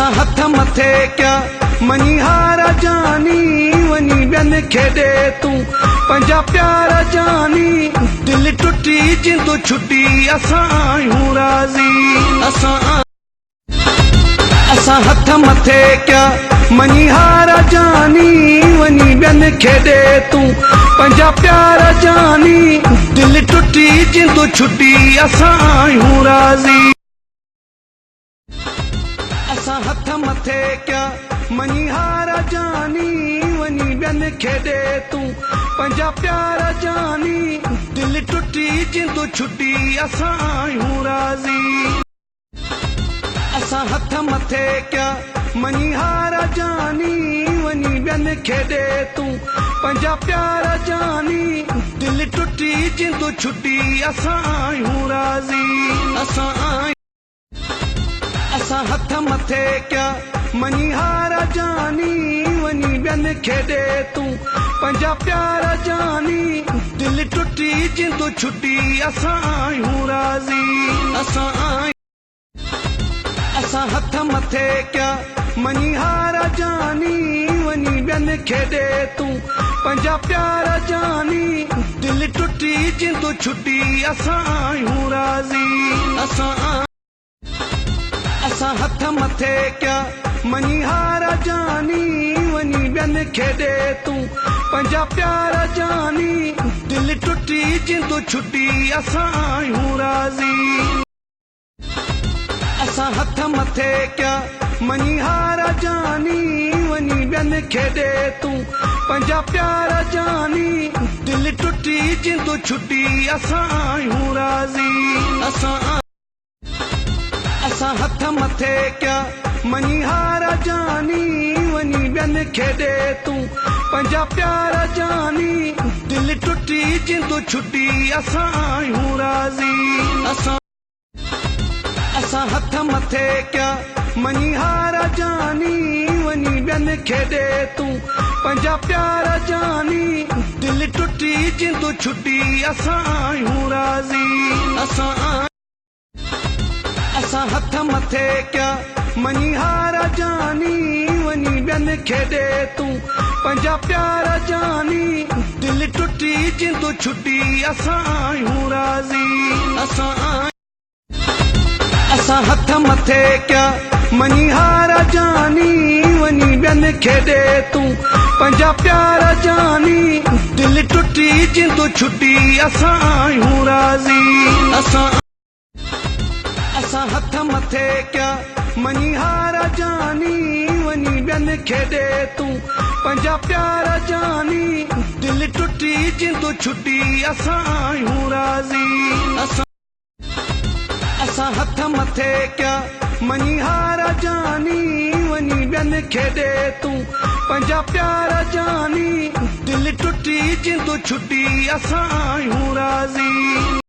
असां हथ मथे क्या मनीहार जानी वनी बियन खेॾे तूं पंहिंजा प्यार जानी दिल टुटी जिंदू छुटी असां आहियूं राज़ी असां हथ मथे क्या मनीहार जानी वनी बियन खेॾे तूं पंहिंजा प्यार जानी दिल टुटी जिंदू छुटी असां आहियूं राज़ी असां हथ मथे क्या मनीहार जानी वनी बियन खेॾे तूं पंहिंजा प्यार जानी दिल टुटी जिंदू छुटी असां आहियूं राज़ी असां हथ मथे क्या मनीहार जानी वनी बियन खेॾे तूं पंहिंजा प्यार जानी दिल टुटी जिंदू छुटी असां आहियूं राज़ी असां हथ मथे क्या मनीहार जानी वनी बियन खेॾे तूं पंहिंजा प्यार जानी दिल टुटी जिंदू छुटी असां आहियूं राज़ी असां हथ मथे क्या मनीहार जानी वनी बियन खेॾे तूं पंहिंजा प्यार जानी दिल टुटी जिंदू छुटी असां आहियूं राज़ी असां हथ मथे क्या मनीहार जानी वनी बियन खेॾे तूं पंहिंजा प्यार जानी दिल टुटी जिंदू छुटी असां आहियूं राज़ी असां हथ मथे क्या मनीहार जानी वनी बियन खेॾे तूं पंहिंजा प्यार जानी दिल टुटी जिंदू छुटी असां आहियूं राज़ी असां हथ मथे क्या मनीहार जानी वनी बियन खेॾे तूं पंहिंजा प्यार जानी दिल टुटी जिंदू छुटी असां आहियूं राज़ी असां हथ मथे क्या मनीहार जानी वनी बियन खेॾे तूं पंहिंजा प्यार जानी दिल टुटी जिंदू छुटी असां आहियूं राज़ी असां हथ मथे क्या मनीहार जानी वनी बियन खेॾे तूं पंहिंजा प्यार जानी दिल टुटी जिंदू छुटी असां आहियूं राज़ी असां हथ मथे क्या मनीहार जानी वनी बियन खेॾे तूं पंहिंजा प्यार जानी दिल टुटी जिंदू छुटी असां आहियूं राज़ी असां हथ मथे क्या मनीहार जानी वनी बियन खेॾे तूं पंहिंजा प्यार जानी दिल टुटी जिंदू छुटी असां आहियूं राज़ी असां हथ मथे क्या मनीहार जानी वनी बियन खेॾे तूं पंहिंजा प्यार जानी दिल टुटी जिंदू छुटी असां आहियूं राज़ी।